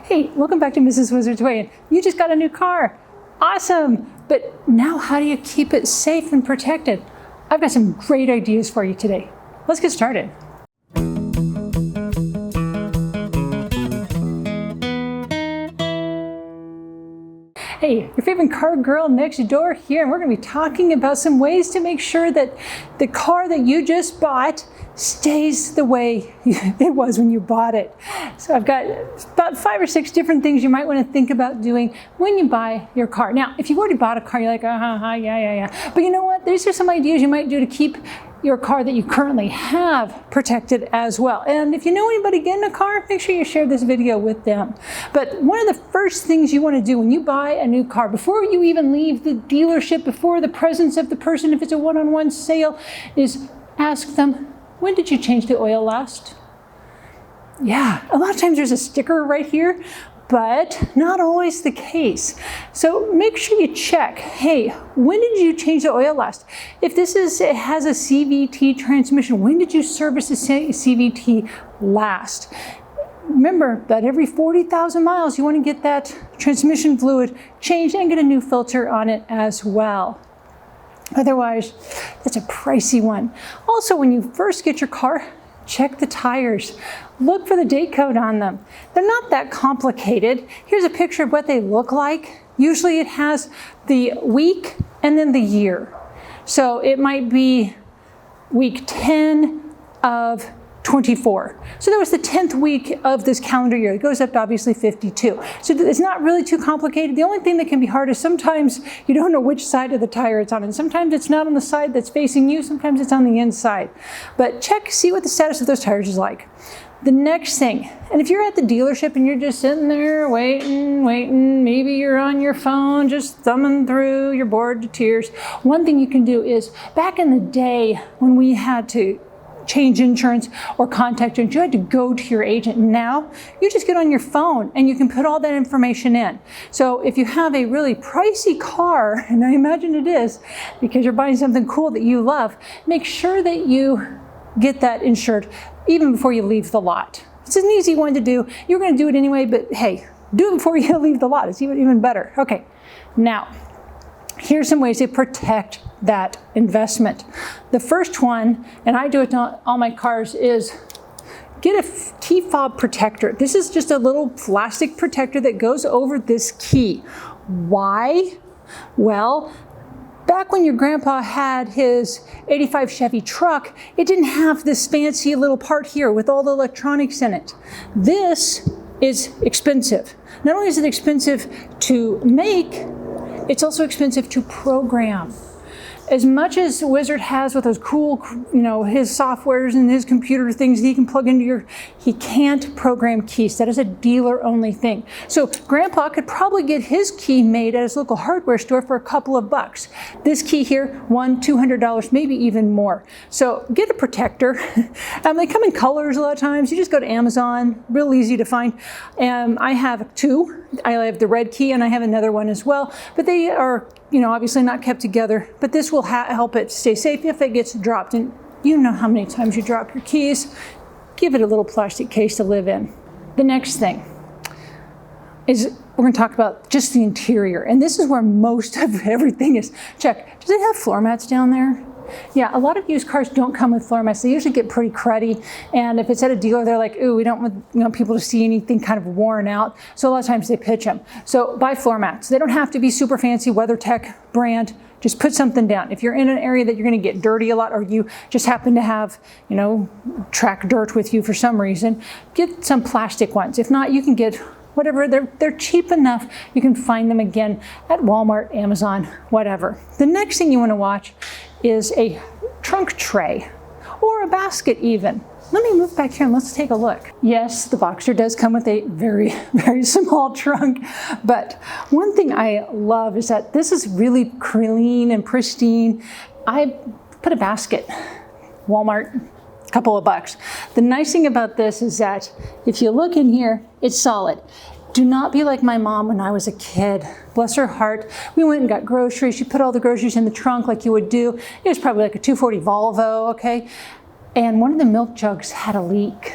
Hey, welcome back to Mrs. Wizard's Way. You just got a new car. Awesome. But now how do you keep it safe and protected? I've got some great ideas for you today. Let's get started. Hey, your favorite car girl next door here, and we're going to be talking about some ways to make sure that the car that you just bought stays the way it was when you bought it. So I've got about 5 or 6 different things you might want to think about doing when you buy your car. Now, if you've already bought a car, you're like, yeah. But you know what? These are some ideas you might do to keep your car that you currently have protected as well. And if you know anybody getting a car, make sure you share this video with them. But one of the first things you want to do when you buy a new car, before you even leave the dealership, before the presence of the person, if it's a one-on-one sale, is ask them, when did you change the oil last? Yeah, a lot of times there's a sticker right here, but not always the case. So make sure you check, hey, when did you change the oil last? If it has a CVT transmission, when did you service the CVT last? Remember that every 40,000 miles, you want to get that transmission fluid changed and get a new filter on it as well. Otherwise, that's a pricey one. Also, when you first get your car, check the tires. Look for the date code on them. They're not that complicated. Here's a picture of what they look like. Usually it has the week and then the year. So it might be week 10 of 24. So that was the 10th week of this calendar year. It goes up to obviously 52. So it's not really too complicated. The only thing that can be hard is sometimes you don't know which side of the tire it's on. And sometimes it's not on the side that's facing you. Sometimes it's on the inside. But check, see what the status of those tires is like. The next thing, and if you're at the dealership and you're just sitting there waiting, maybe you're on your phone just thumbing through, you're bored to tears. One thing you can do is, back in the day when we had to change insurance or contact insurance, you had to go to your agent. Now you just get on your phone and you can put all that information in. So if you have a really pricey car, and I imagine it is because you're buying something cool that you love, make sure that you get that insured even before you leave the lot. It's an easy one to do. You're going to do it anyway, but hey, do it before you leave the lot. It's even better. Okay, now here's some ways to protect that investment. The first one, and I do it on all my cars, is get a key fob protector. This is just a little plastic protector that goes over this key. Why? Well, back when your grandpa had his 85 Chevy truck, it didn't have this fancy little part here with all the electronics in it. This is expensive. Not only is it expensive to make, it's also expensive to program. As much as Wizard has with those cool, his softwares and his computer things that he can plug into he can't program keys. That is a dealer-only thing. So Grandpa could probably get his key made at his local hardware store for a couple of bucks. This key here, $200, maybe even more. So get a protector. They come in colors a lot of times. You just go to Amazon, real easy to find. I have 2. I have the red key and I have another one as well, but they are obviously not kept together, but this will help it stay safe if it gets dropped. And you know how many times you drop your keys. Give it a little plastic case to live in. The next thing is we're going to talk about just the interior. And this is where most of everything is. Check, does it have floor mats down there? Yeah, a lot of used cars don't come with floor mats. They usually get pretty cruddy. And if it's at a dealer, they're like, ooh, we don't want people to see anything kind of worn out. So a lot of times they pitch them. So buy floor mats. They don't have to be super fancy WeatherTech brand. Just put something down. If you're in an area that you're going to get dirty a lot, or you just happen to have, track dirt with you for some reason, get some plastic ones. If not, you can get whatever. They're cheap enough. You can find them again at Walmart, Amazon, whatever. The next thing you want to watch is a trunk tray or a basket even. Let me move back here and let's take a look. Yes, the Boxster does come with a very, very small trunk, but one thing I love is that this is really clean and pristine. I put a basket, Walmart, a couple of bucks. The nice thing about this is that if you look in here, it's solid. Do not be like my mom when I was a kid. Bless her heart. We went and got groceries. She put all the groceries in the trunk like you would do. It was probably like a 240 Volvo, okay? And one of the milk jugs had a leak.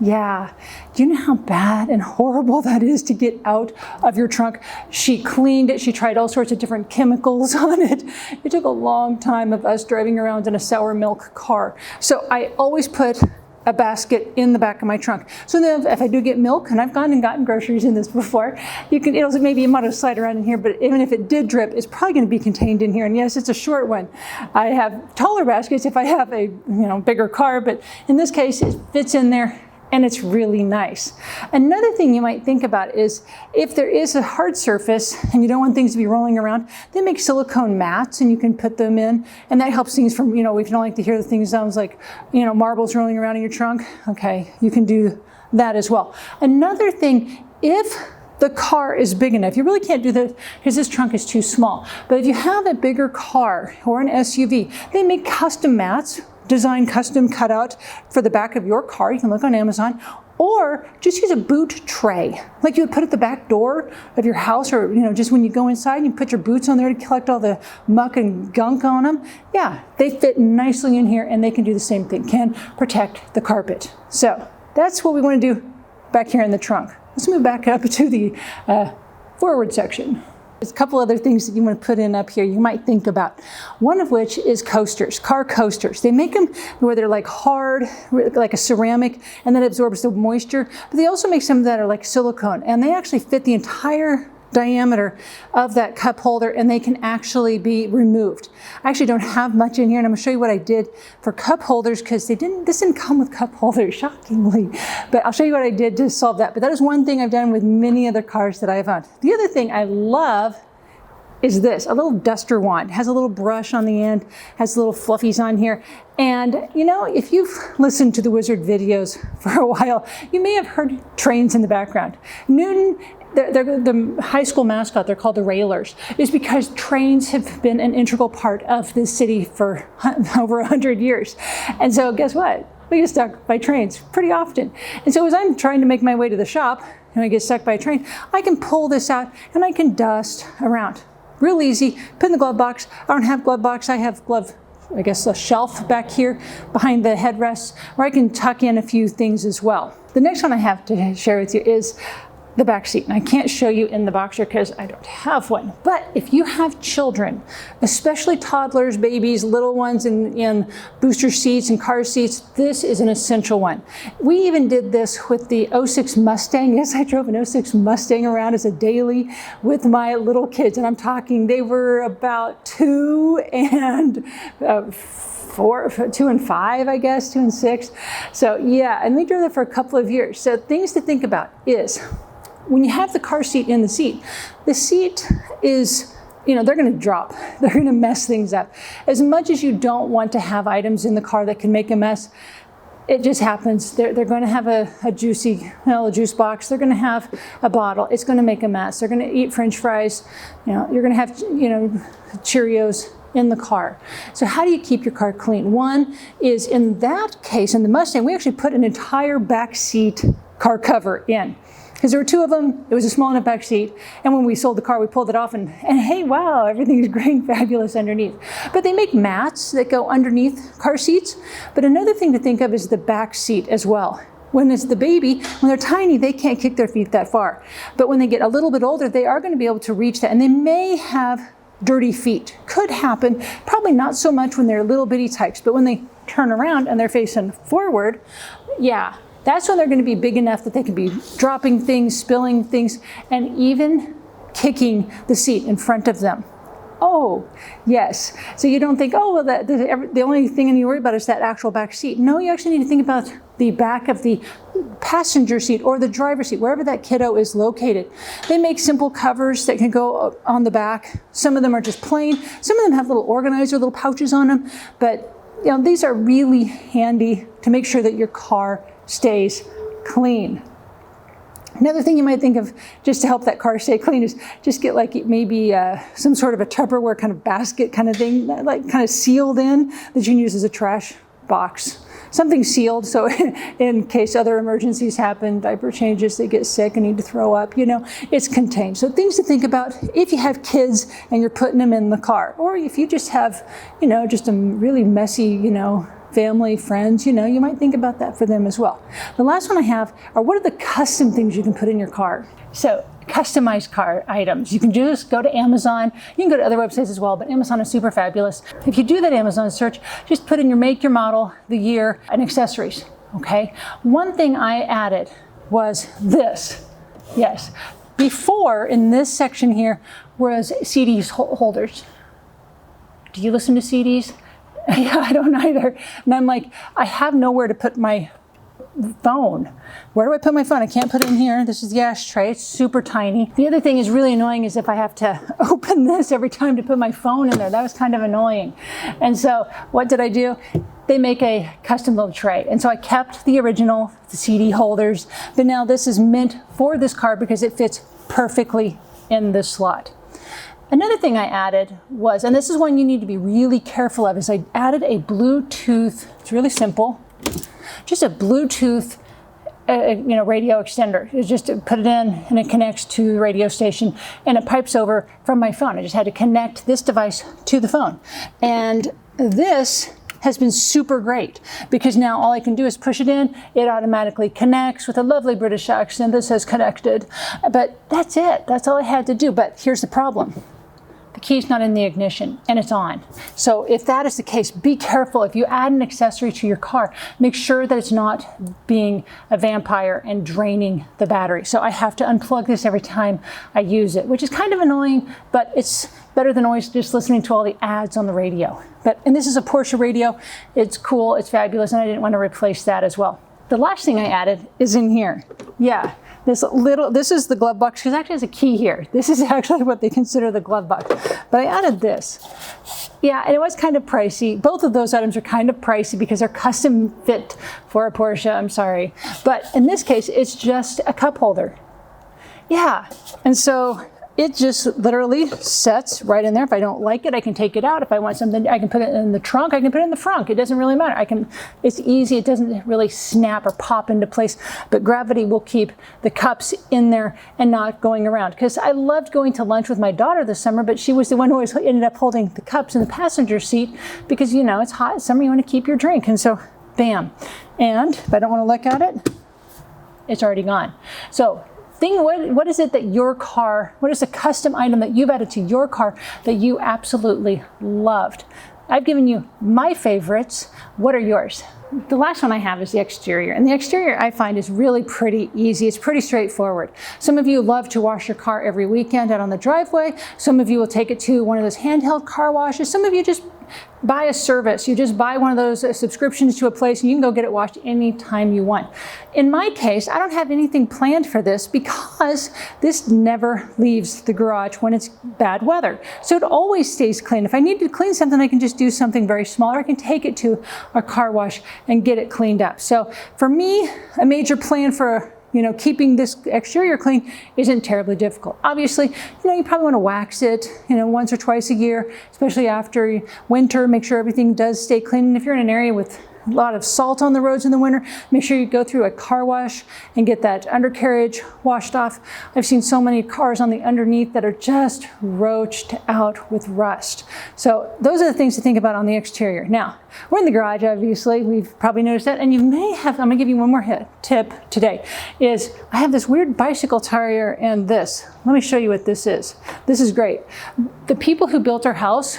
Yeah. Do you know how bad and horrible that is to get out of your trunk? She cleaned it. She tried all sorts of different chemicals on it. It took a long time of us driving around in a sour milk car. So I always put a basket in the back of my trunk. So then if I do get milk, and I've gone and gotten groceries in this before, maybe it might have slide around in here, but even if it did drip, it's probably going to be contained in here. And yes, it's a short one. I have taller baskets if I have a bigger car, but in this case, it fits in there. And it's really nice. Another thing you might think about is if there is a hard surface and you don't want things to be rolling around, they make silicone mats and you can put them in, and that helps things from, if you don't like to hear the things sounds like, marbles rolling around in your trunk, okay, you can do that as well. Another thing, if the car is big enough, you really can't do that because this trunk is too small, but if you have a bigger car or an SUV, they make custom mats, design custom cutout for the back of your car. You can look on Amazon, or just use a boot tray like you would put at the back door of your house, or just when you go inside, you put your boots on there to collect all the muck and gunk on them. Yeah, they fit nicely in here, and they can do the same thing, can protect the carpet. So that's what we want to do back here in the trunk. Let's move back up to the forward section. There's a couple other things that you want to put in up here you might think about. One of which is coasters, car coasters. They make them where they're like hard, like a ceramic, and that absorbs the moisture. But they also make some that are like silicone, and they actually fit the entire diameter of that cup holder, and they can actually be removed. I actually don't have much in here, and I'm going to show you what I did for cup holders because this didn't come with cup holders, shockingly. But I'll show you what I did to solve that. But that is one thing I've done with many other cars that I've owned. The other thing I love is this, a little duster wand. It has a little brush on the end, has little fluffies on here. And if you've listened to the Wizard videos for a while, you may have heard trains in the background. Newton, they're the high school mascot, they're called the Railers, is because trains have been an integral part of this city for over 100 years. And so guess what? We get stuck by trains pretty often. And so as I'm trying to make my way to the shop and I get stuck by a train, I can pull this out and I can dust around. Real easy, put in the glove box. I don't have glove box, I have a shelf back here behind the headrest where I can tuck in a few things as well. The next one I have to share with you is the back seat. And I can't show you in the Boxster because I don't have one. But if you have children, especially toddlers, babies, little ones in booster seats and car seats, this is an essential one. We even did this with the 06 Mustang. Yes, I drove an 06 Mustang around as a daily with my little kids. And I'm talking, they were about 2 and 5, I guess, 2 and 6. So yeah, and we drove that for a couple of years. So things to think about is, when you have the car seat in the seat is, they're going to drop. They're going to mess things up. As much as you don't want to have items in the car that can make a mess, it just happens. They're going to have a juice box. They're going to have a bottle. It's going to make a mess. They're going to eat French fries. You're going to have, Cheerios in the car. So how do you keep your car clean? One is, in that case, in the Mustang, we actually put an entire back seat car cover in. Because there were 2 of them, it was a small enough back seat, and when we sold the car, we pulled it off, and hey, wow, everything is great and fabulous underneath. But they make mats that go underneath car seats. But another thing to think of is the back seat as well. When it's the baby, when they're tiny, they can't kick their feet that far. But when they get a little bit older, they are going to be able to reach that, and they may have dirty feet. Could happen, probably not so much when they're little bitty types, but when they turn around and they're facing forward, yeah, that's when they're going to be big enough that they can be dropping things, spilling things, and even kicking the seat in front of them. Oh, yes. So you don't think, oh, well, the only thing you need to worry about is that actual back seat. No, you actually need to think about the back of the passenger seat or the driver's seat, wherever that kiddo is located. They make simple covers that can go on the back. Some of them are just plain. Some of them have little organizer, little pouches on them. But these are really handy to make sure that your car stays clean. Another thing you might think of just to help that car stay clean is just get maybe some sort of a Tupperware kind of basket kind of thing, like kind of sealed in, that you can use as a trash box. Something sealed, so in case other emergencies happen, diaper changes, they get sick and need to throw up, it's contained. So things to think about if you have kids and you're putting them in the car, or if you just have, just a really messy, family, friends, you might think about that for them as well. The last one I have are what are the custom things you can put in your car? So customized car items. You can just go to Amazon. You can go to other websites as well, but Amazon is super fabulous. If you do that Amazon search, just put in your make, your model, the year, and accessories, okay? One thing I added was this. Yes. Before, in this section here, was CDs holders. Do you listen to CDs? Yeah, I don't either. And I'm like, I have nowhere to put my phone. Where do I put my phone? I can't put it in here. This is the ashtray. It's super tiny. The other thing is really annoying is if I have to open this every time to put my phone in there. That was kind of annoying. And so what did I do? They make a custom little tray. And so I kept the original, the CD holders, but now this is meant for this car because it fits perfectly in this slot. Another thing I added was, and this is one you need to be really careful of, is I added a Bluetooth, it's really simple, just a Bluetooth radio extender. You just put it in and it connects to the radio station and it pipes over from my phone. I just had to connect this device to the phone. And this has been super great because now all I can do is push it in, it automatically connects with a lovely British accent that says connected. But that's it, that's all I had to do. But here's the problem. The key's not in the ignition and it's on. So if that is the case, be careful. If you add an accessory to your car, make sure that it's not being a vampire and draining the battery. So I have to unplug this every time I use it, which is kind of annoying, but it's better than always just listening to all the ads on the radio. And this is a Porsche radio. It's cool, it's fabulous, and I didn't want to replace that as well. The last thing I added is in here. Yeah. This is the glove box, because actually there's a key here. This is actually what they consider the glove box. But I added this. Yeah, and it was kind of pricey. Both of those items are kind of pricey because they're custom fit for a Porsche, I'm sorry. But in this case, it's just a cup holder. Yeah, and so it just literally sets right in there. If I don't like it, I can take it out. If I want something, I can put it in the trunk. I can put it in the front. It doesn't really matter. It's easy. It doesn't really snap or pop into place, but gravity will keep the cups in there and not going around. Because I loved going to lunch with my daughter this summer, but she was the one who always ended up holding the cups in the passenger seat because, it's hot summer. You want to keep your drink. And so, bam. And if I don't want to look at it, it's already gone. So, what is it that your car, what is a custom item that you've added to your car that you absolutely loved? I've given you my favorites. What are yours? The last one I have is the exterior. And the exterior I find is really pretty easy. It's pretty straightforward. Some of you love to wash your car every weekend out on the driveway. Some of you will take it to one of those handheld car washes. Some of you just buy a service. You just buy one of those subscriptions to a place and you can go get it washed anytime you want. In my case, I don't have anything planned for this because this never leaves the garage when it's bad weather. So it always stays clean. If I need to clean something, I can just do something very small, or I can take it to a car wash and get it cleaned up. So for me, a major plan for keeping this exterior clean isn't terribly difficult. Obviously, you probably want to wax it, once or twice a year, especially after winter. Make sure everything does stay clean. And if you're in an area with a lot of salt on the roads in the winter, make sure you go through a car wash and get that undercarriage washed off. I've seen so many cars on the underneath that are just roached out with rust. So those are the things to think about on the exterior. Now, we're in the garage, obviously. We've probably noticed that. And you may have, I'm going to give you one more tip today, is I have this weird bicycle tire and this. Let me show you what this is. This is great. The people who built our house,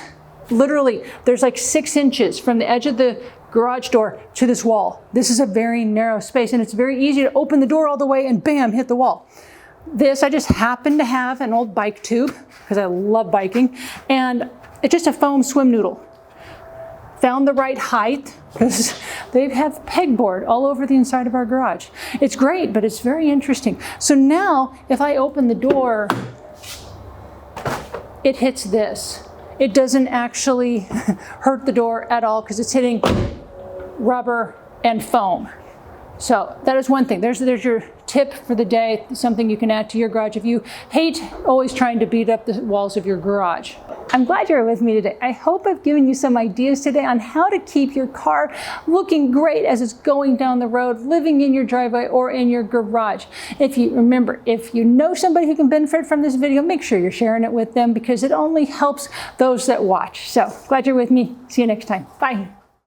literally, there's like 6 inches from the edge of the garage door to this wall. This is a very narrow space and it's very easy to open the door all the way and bam, hit the wall. This, I just happen to have an old bike tube because I love biking, and it's just a foam swim noodle. Found the right height because they have pegboard all over the inside of our garage. It's great, but it's very interesting. So now if I open the door, it hits this. It doesn't actually hurt the door at all because it's hitting rubber and foam. So that is one thing. There's your tip for the day, something you can add to your garage if you hate always trying to beat up the walls of your garage. I'm glad you're with me today. I hope I've given you some ideas today on how to keep your car looking great as it's going down the road, living in your driveway or in your garage. If you know somebody who can benefit from this video, make sure you're sharing it with them because it only helps those that watch. So glad you're with me. See you next time. Bye.